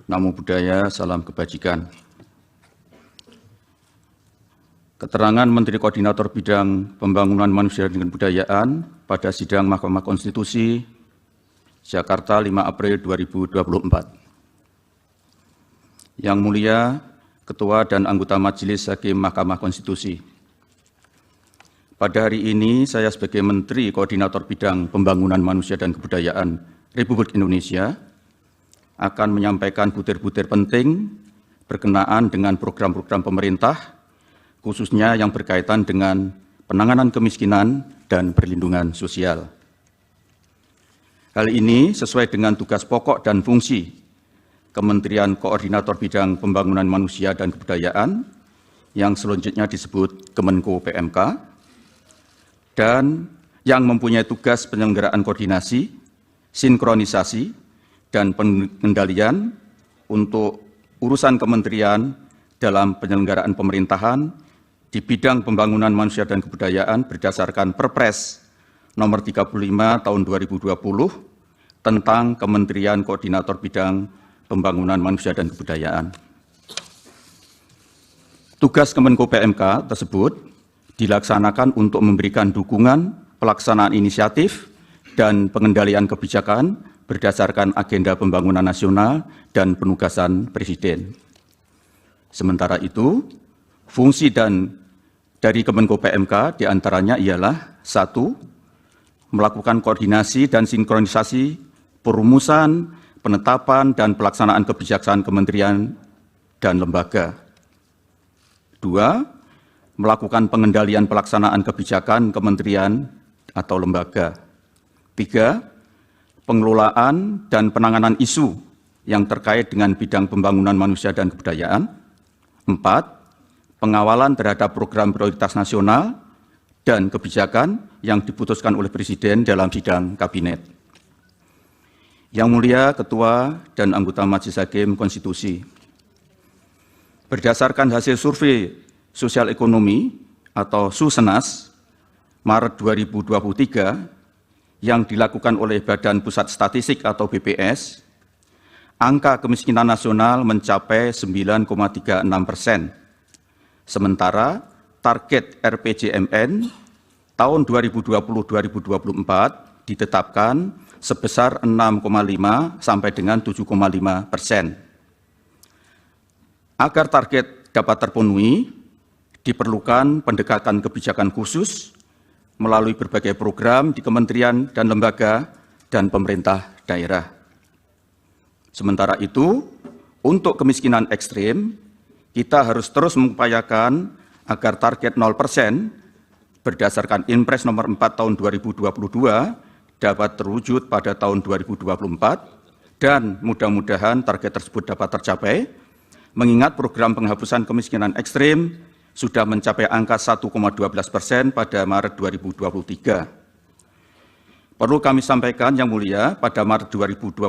Namo Buddhaya, salam kebajikan. Keterangan Menteri Koordinator Bidang Pembangunan Manusia dan Kebudayaan pada sidang Mahkamah Konstitusi Jakarta 5 April 2024. Yang mulia Ketua dan anggota Majelis Hakim Mahkamah Konstitusi. Pada hari ini saya sebagai Menteri Koordinator Bidang Pembangunan Manusia dan Kebudayaan Republik Indonesia akan menyampaikan butir-butir penting berkenaan dengan program-program pemerintah, khususnya yang berkaitan dengan penanganan kemiskinan dan perlindungan sosial. Hal ini sesuai dengan tugas pokok dan fungsi Kementerian Koordinator Bidang Pembangunan Manusia dan Kebudayaan yang selanjutnya disebut Kemenko PMK dan yang mempunyai tugas penyelenggaraan koordinasi, sinkronisasi, dan pengendalian untuk urusan kementerian dalam penyelenggaraan pemerintahan di bidang pembangunan manusia dan kebudayaan berdasarkan Perpres nomor 35 tahun 2020 tentang Kementerian Koordinator Bidang Pembangunan Manusia dan Kebudayaan. Tugas Kemenko PMK tersebut dilaksanakan untuk memberikan dukungan pelaksanaan inisiatif dan pengendalian kebijakan berdasarkan agenda pembangunan nasional dan penugasan Presiden. Sementara itu, fungsi dari Kemenko PMK diantaranya ialah 1. Melakukan koordinasi dan sinkronisasi perumusan, penetapan, dan pelaksanaan kebijakan kementerian dan lembaga. 2. Melakukan pengendalian pelaksanaan kebijakan kementerian atau lembaga. 3. Pengelolaan dan penanganan isu yang terkait dengan bidang pembangunan manusia dan kebudayaan. 4. Pengawalan terhadap program prioritas nasional dan kebijakan yang diputuskan oleh Presiden dalam sidang Kabinet. Yang mulia Ketua dan anggota Majelis Hakim Konstitusi, berdasarkan hasil survei sosial ekonomi atau Susenas Maret 2023 yang dilakukan oleh Badan Pusat Statistik atau BPS, angka kemiskinan nasional mencapai 9,36%. Sementara target RPJMN tahun 2020-2024 ditetapkan sebesar 6,5 sampai dengan 7,5%. Agar target dapat terpenuhi, diperlukan pendekatan kebijakan khusus melalui berbagai program di kementerian dan lembaga dan pemerintah daerah. Sementara itu, untuk kemiskinan ekstrim, kita harus terus mengupayakan agar target 0% berdasarkan Inpres nomor 4 tahun 2022 dapat terwujud pada tahun 2024 dan mudah-mudahan target tersebut dapat tercapai, mengingat program penghapusan kemiskinan ekstrim sudah mencapai angka 1,12% pada Maret 2023. Perlu kami sampaikan yang mulia, pada Maret 2022,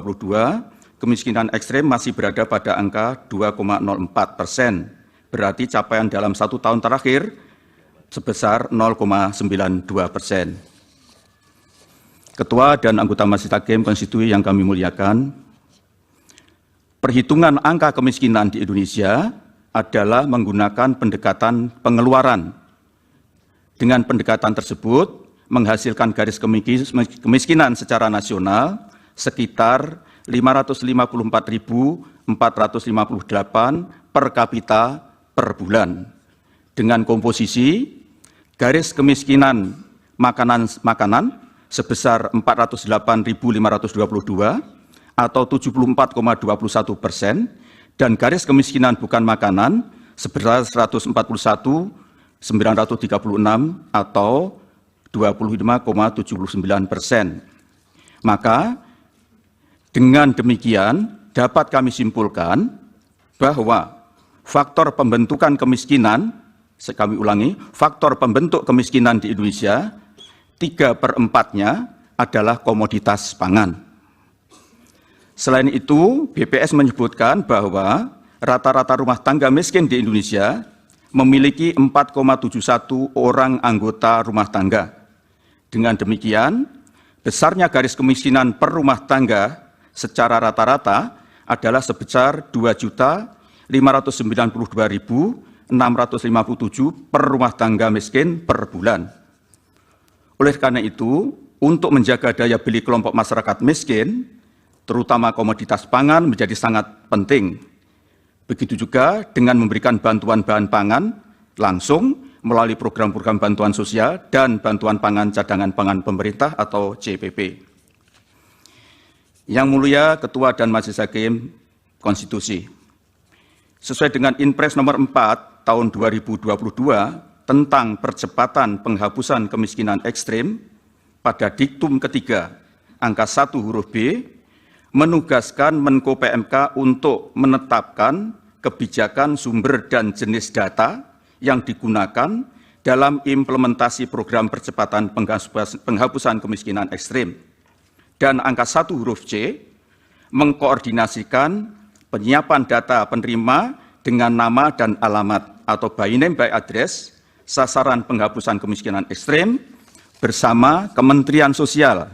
kemiskinan ekstrem masih berada pada angka 2,04%, berarti capaian dalam 1 tahun terakhir sebesar 0,92%. Ketua dan anggota Majelis Hakim Konstitusi yang kami muliakan, perhitungan angka kemiskinan di Indonesia adalah menggunakan pendekatan pengeluaran. Dengan pendekatan tersebut, menghasilkan garis kemiskinan secara nasional sekitar 554.458 per kapita per bulan. Dengan komposisi garis kemiskinan makanan sebesar 408.522 atau 74,21%, dan garis kemiskinan bukan makanan sebesar 141.936 atau 25,79%. Maka dengan demikian dapat kami simpulkan bahwa faktor pembentukan kemiskinan, kami ulangi, faktor pembentuk kemiskinan di Indonesia 3/4-nya adalah komoditas pangan. Selain itu, BPS menyebutkan bahwa rata-rata rumah tangga miskin di Indonesia memiliki 4,71 orang anggota rumah tangga. Dengan demikian, besarnya garis kemiskinan per rumah tangga secara rata-rata adalah sebesar 2.592.657 per rumah tangga miskin per bulan. Oleh karena itu, untuk menjaga daya beli kelompok masyarakat miskin, terutama komoditas pangan menjadi sangat penting. Begitu juga dengan memberikan bantuan bahan pangan langsung melalui program-program bantuan sosial dan bantuan pangan cadangan pangan pemerintah atau CPP. Yang Mulia Ketua dan Majelis Hakim Konstitusi, sesuai dengan Inpres nomor 4 tahun 2022 tentang percepatan penghapusan kemiskinan ekstrim, pada diktum ketiga angka 1 huruf B, menugaskan Menko PMK untuk menetapkan kebijakan sumber dan jenis data yang digunakan dalam implementasi program percepatan penghapusan kemiskinan ekstrim. Dan angka 1 huruf C, mengkoordinasikan penyiapan data penerima dengan nama dan alamat atau by name by address sasaran penghapusan kemiskinan ekstrim bersama Kementerian Sosial,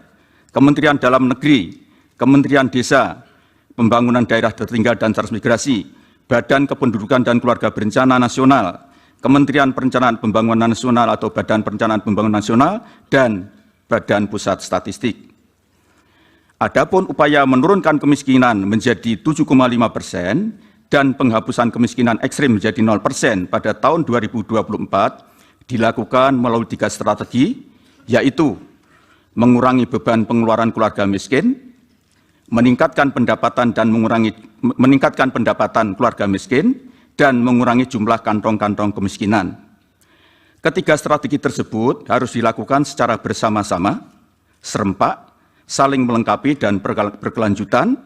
Kementerian Dalam Negeri, Kementerian Desa, Pembangunan Daerah Tertinggal dan Transmigrasi, Badan Kependudukan dan Keluarga Berencana Nasional, Kementerian Perencanaan Pembangunan Nasional atau Badan Perencanaan Pembangunan Nasional, dan Badan Pusat Statistik. Adapun upaya menurunkan kemiskinan menjadi 7,5% dan penghapusan kemiskinan ekstrim menjadi 0% pada tahun 2024 dilakukan melalui 3 strategi, yaitu mengurangi beban pengeluaran keluarga miskin, meningkatkan pendapatan keluarga miskin, dan mengurangi jumlah kantong-kantong kemiskinan. Ketiga strategi tersebut harus dilakukan secara bersama-sama, serempak, saling melengkapi dan berkelanjutan,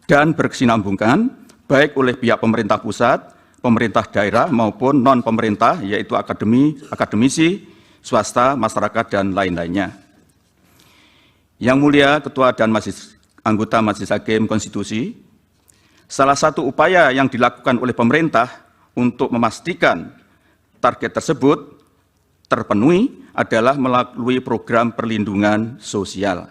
dan berkesinambungan, baik oleh pihak pemerintah pusat, pemerintah daerah maupun non-pemerintah, yaitu akademisi, swasta, masyarakat, dan lain-lainnya. Yang Mulia Ketua dan Anggota Majelis Hakim Konstitusi, salah satu upaya yang dilakukan oleh pemerintah untuk memastikan target tersebut terpenuhi adalah melalui program perlindungan sosial.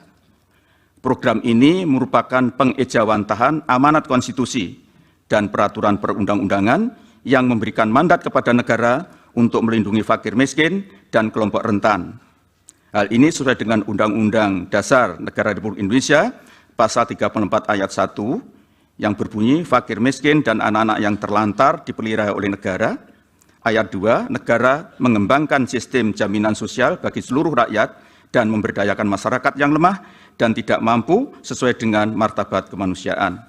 Program ini merupakan pengejawantahan amanat konstitusi dan peraturan perundang-undangan yang memberikan mandat kepada negara untuk melindungi fakir miskin dan kelompok rentan. Hal ini sesuai dengan Undang-Undang Dasar Negara Republik Indonesia Pasal 34 Ayat 1 yang berbunyi fakir miskin dan anak-anak yang terlantar dipelihara oleh negara. Ayat 2, negara mengembangkan sistem jaminan sosial bagi seluruh rakyat dan memberdayakan masyarakat yang lemah dan tidak mampu sesuai dengan martabat kemanusiaan.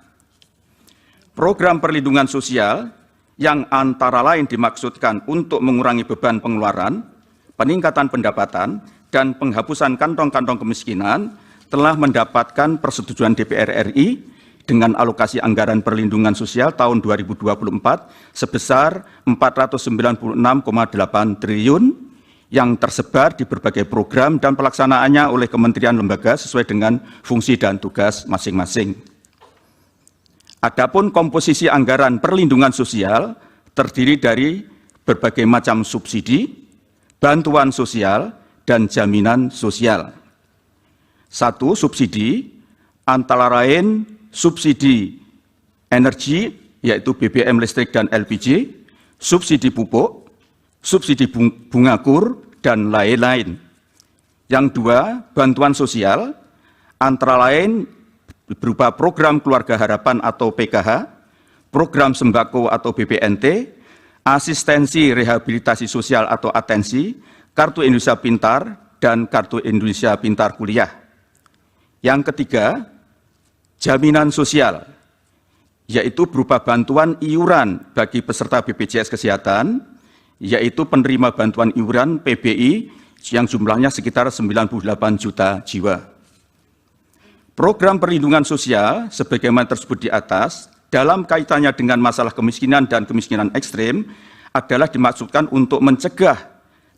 Program perlindungan sosial yang antara lain dimaksudkan untuk mengurangi beban pengeluaran, peningkatan pendapatan, dan penghapusan kantong-kantong kemiskinan telah mendapatkan persetujuan DPR RI dengan alokasi anggaran perlindungan sosial tahun 2024 sebesar 496,8 triliun yang tersebar di berbagai program dan pelaksanaannya oleh kementerian lembaga sesuai dengan fungsi dan tugas masing-masing. Adapun komposisi anggaran perlindungan sosial terdiri dari berbagai macam subsidi, bantuan sosial, dan jaminan sosial. 1. Subsidi, antara lain subsidi energi, yaitu BBM listrik dan LPG, subsidi pupuk, subsidi bunga kur, dan lain-lain. Yang 2, bantuan sosial, antara lain berupa program Keluarga Harapan atau PKH, program sembako atau BPNT, asistensi rehabilitasi sosial atau atensi, Kartu Indonesia Pintar, dan Kartu Indonesia Pintar Kuliah. Yang ketiga, jaminan sosial, yaitu berupa bantuan iuran bagi peserta BPJS Kesehatan, yaitu penerima bantuan iuran PBI yang jumlahnya sekitar 98 juta jiwa. Program perlindungan sosial sebagaimana tersebut di atas dalam kaitannya dengan masalah kemiskinan dan kemiskinan ekstrim adalah dimaksudkan untuk mencegah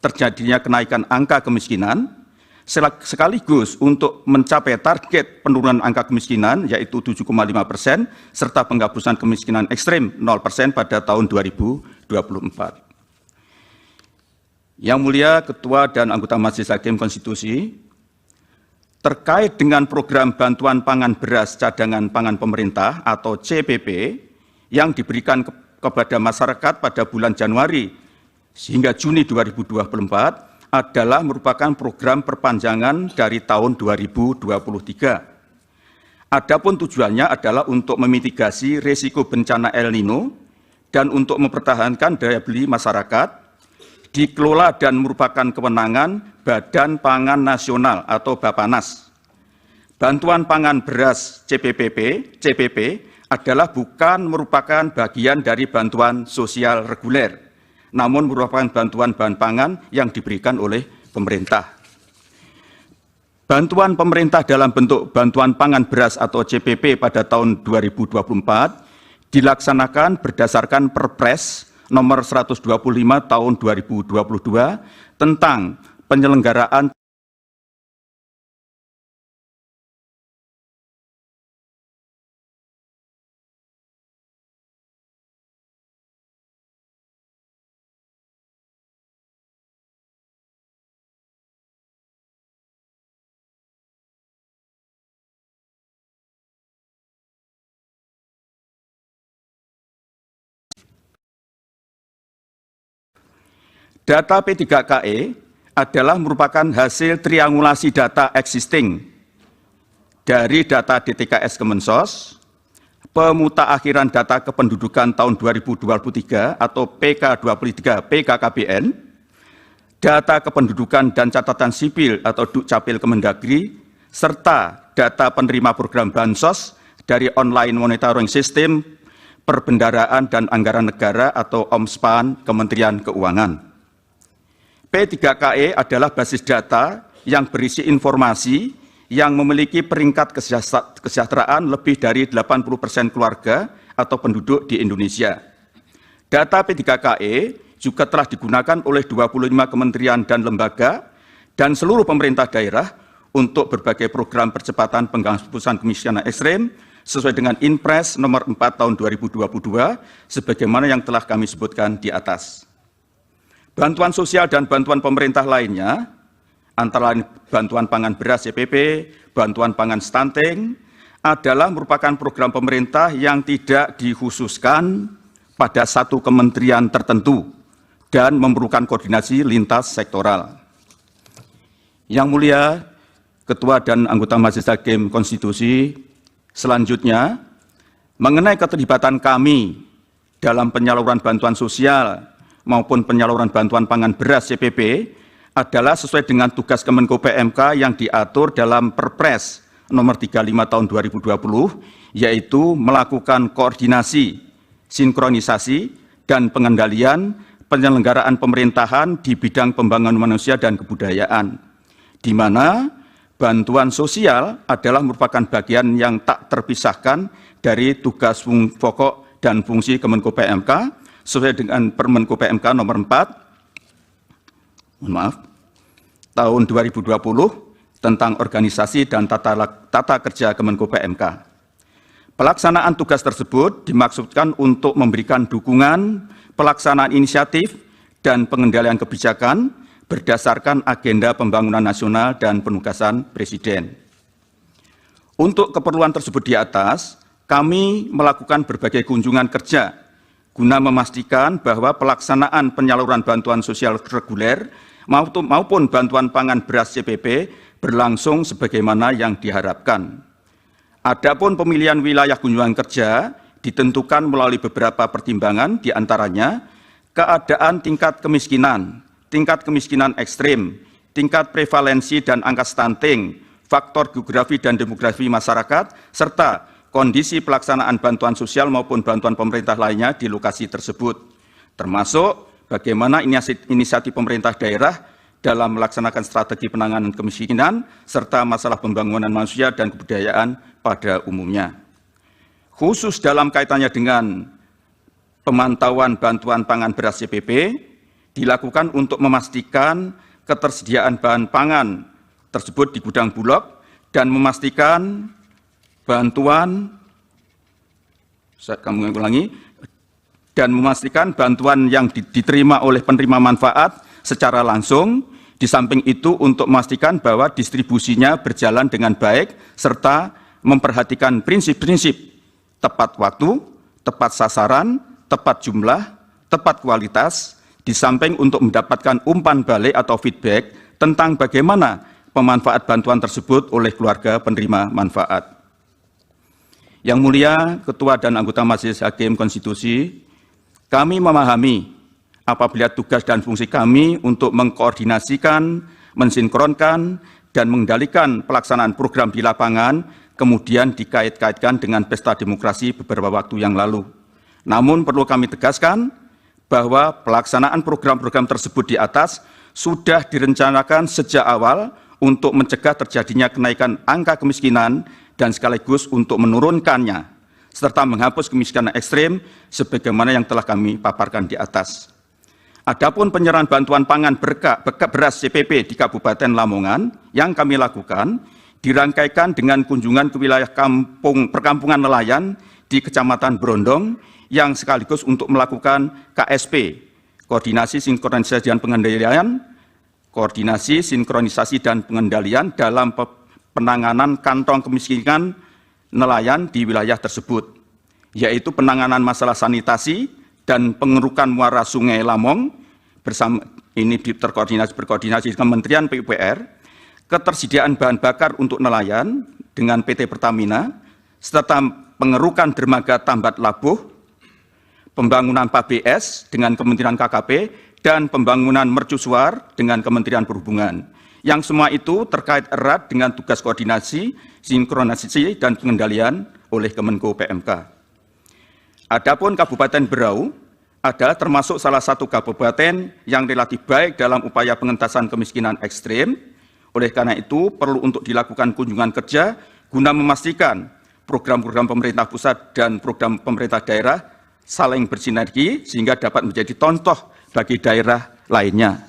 terjadinya kenaikan angka kemiskinan sekaligus untuk mencapai target penurunan angka kemiskinan yaitu 7,5% serta penghapusan kemiskinan ekstrim 0% pada tahun 2024. Yang Mulia Ketua dan Anggota Majelis Hakim Konstitusi, terkait dengan program bantuan pangan beras cadangan pangan pemerintah atau CPP yang diberikan kepada masyarakat pada bulan Januari hingga Juni 2024 adalah merupakan program perpanjangan dari tahun 2023. Adapun tujuannya adalah untuk memitigasi risiko bencana El Nino dan untuk mempertahankan daya beli masyarakat, dikelola dan merupakan kewenangan Badan Pangan Nasional atau Bapanas. Bantuan pangan beras CPP adalah bukan merupakan bagian dari bantuan sosial reguler, namun merupakan bantuan bahan pangan yang diberikan oleh pemerintah. Bantuan pemerintah dalam bentuk bantuan pangan beras atau CPP pada tahun 2024 dilaksanakan berdasarkan Perpres nomor 125 tahun 2022 tentang penyelenggaraan data P3KE adalah merupakan hasil triangulasi data existing dari data DTKS Kemensos, pemutakhiran data kependudukan tahun 2023 atau PK23 PKKBN, data kependudukan dan catatan sipil atau Dukcapil Kemendagri, serta data penerima program Bansos dari Online Monitoring System Perbendaraan dan Anggaran Negara atau OMSPAN Kementerian Keuangan. P3KE adalah basis data yang berisi informasi yang memiliki peringkat kesejahteraan lebih dari 80% keluarga atau penduduk di Indonesia. Data P3KE juga telah digunakan oleh 25 kementerian dan lembaga dan seluruh pemerintah daerah untuk berbagai program percepatan penghapusan kemiskinan ekstrem sesuai dengan Inpres nomor 4 tahun 2022 sebagaimana yang telah kami sebutkan di atas. Bantuan sosial dan bantuan pemerintah lainnya, antara lain bantuan pangan beras CPP, bantuan pangan stunting, adalah merupakan program pemerintah yang tidak dikhususkan pada satu kementerian tertentu dan memerlukan koordinasi lintas sektoral. Yang mulia, Ketua dan anggota Majelis Hakim Konstitusi, selanjutnya, mengenai keterlibatan kami dalam penyaluran bantuan sosial maupun penyaluran bantuan pangan beras CPP adalah sesuai dengan tugas Kemenko PMK yang diatur dalam Perpres nomor 35 tahun 2020, yaitu melakukan koordinasi, sinkronisasi, dan pengendalian penyelenggaraan pemerintahan di bidang pembangunan manusia dan kebudayaan, di mana bantuan sosial adalah merupakan bagian yang tak terpisahkan dari tugas pokok dan fungsi Kemenko PMK sesuai dengan Permenko PMK nomor 4 tahun 2020 tentang organisasi dan tata kerja Kemenko PMK. Pelaksanaan tugas tersebut dimaksudkan untuk memberikan dukungan pelaksanaan inisiatif dan pengendalian kebijakan berdasarkan agenda pembangunan nasional dan penugasan Presiden. Untuk keperluan tersebut di atas, kami melakukan berbagai kunjungan kerja guna memastikan bahwa pelaksanaan penyaluran bantuan sosial reguler maupun bantuan pangan beras CPP berlangsung sebagaimana yang diharapkan. Adapun pemilihan wilayah kunjungan kerja ditentukan melalui beberapa pertimbangan, di antaranya keadaan tingkat kemiskinan ekstrim, tingkat prevalensi dan angka stunting, faktor geografi dan demografi masyarakat, serta kondisi pelaksanaan bantuan sosial maupun bantuan pemerintah lainnya di lokasi tersebut, termasuk bagaimana inisiatif pemerintah daerah dalam melaksanakan strategi penanganan kemiskinan, serta masalah pembangunan manusia dan kebudayaan pada umumnya. Khusus dalam kaitannya dengan pemantauan bantuan pangan beras CPP, dilakukan untuk memastikan ketersediaan bahan pangan tersebut di gudang Bulog dan memastikan bantuan yang diterima oleh penerima manfaat secara langsung Di samping itu untuk memastikan bahwa distribusinya berjalan dengan baik serta memperhatikan prinsip-prinsip tepat waktu, tepat sasaran, tepat jumlah, tepat kualitas, di samping untuk mendapatkan umpan balik atau feedback tentang bagaimana pemanfaat bantuan tersebut oleh keluarga penerima manfaat. Yang mulia Ketua dan anggota Majelis Hakim Konstitusi, kami memahami apabila tugas dan fungsi kami untuk mengkoordinasikan, mensinkronkan, dan mengendalikan pelaksanaan program di lapangan, kemudian dikait-kaitkan dengan pesta demokrasi beberapa waktu yang lalu. Namun perlu kami tegaskan bahwa pelaksanaan program-program tersebut di atas sudah direncanakan sejak awal untuk mencegah terjadinya kenaikan angka kemiskinan dan sekaligus untuk menurunkannya, serta menghapus kemiskinan ekstrem sebagaimana yang telah kami paparkan di atas. Adapun penyerahan bantuan pangan beras CPP di Kabupaten Lamongan yang kami lakukan dirangkaikan dengan kunjungan ke wilayah perkampungan nelayan di Kecamatan Brondong yang sekaligus untuk melakukan KSP, koordinasi sinkronisasi dan pengendalian dalam penanganan kantong kemiskinan nelayan di wilayah tersebut, yaitu penanganan masalah sanitasi dan pengerukan muara Sungai Lamong bersama ini berkoordinasi dengan Kementerian PUPR, ketersediaan bahan bakar untuk nelayan dengan PT Pertamina, serta pengerukan dermaga Tambat Labuh, pembangunan PABS dengan Kementerian KKP, dan pembangunan mercusuar dengan Kementerian Perhubungan. Yang semua itu terkait erat dengan tugas koordinasi, sinkronisasi, dan pengendalian oleh Kemenko PMK. Adapun Kabupaten Berau adalah termasuk salah satu kabupaten yang relatif baik dalam upaya pengentasan kemiskinan ekstrem. Oleh karena itu, perlu untuk dilakukan kunjungan kerja guna memastikan program-program pemerintah pusat dan program pemerintah daerah saling bersinergi sehingga dapat menjadi contoh bagi daerah lainnya.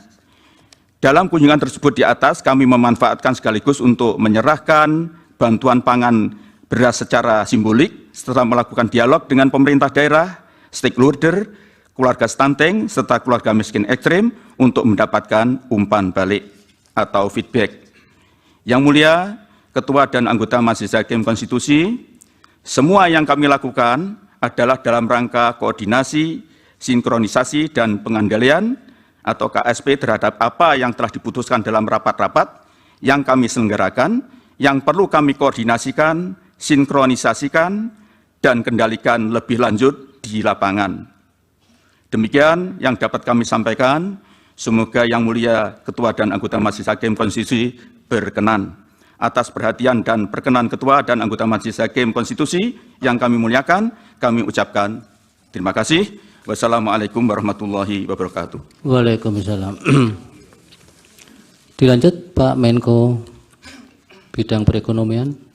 Dalam kunjungan tersebut di atas, kami memanfaatkan sekaligus untuk menyerahkan bantuan pangan beras secara simbolik, setelah melakukan dialog dengan pemerintah daerah, stakeholder, keluarga stunting, serta keluarga miskin ekstrem untuk mendapatkan umpan balik atau feedback. Yang mulia, Ketua dan anggota Majelis Hakim Konstitusi, semua yang kami lakukan adalah dalam rangka koordinasi, sinkronisasi, dan pengendalian atau KSP terhadap apa yang telah diputuskan dalam rapat-rapat yang kami selenggarakan, yang perlu kami koordinasikan, sinkronisasikan, dan kendalikan lebih lanjut di lapangan. Demikian yang dapat kami sampaikan. Semoga Yang Mulia Ketua dan anggota Majelis Hakim Konstitusi berkenan. Atas perhatian dan perkenan Ketua dan anggota Majelis Hakim Konstitusi yang kami muliakan, kami ucapkan terima kasih. Wassalamualaikum warahmatullahi wabarakatuh. Waalaikumsalam. Dilanjut Pak Menko Bidang Perekonomian.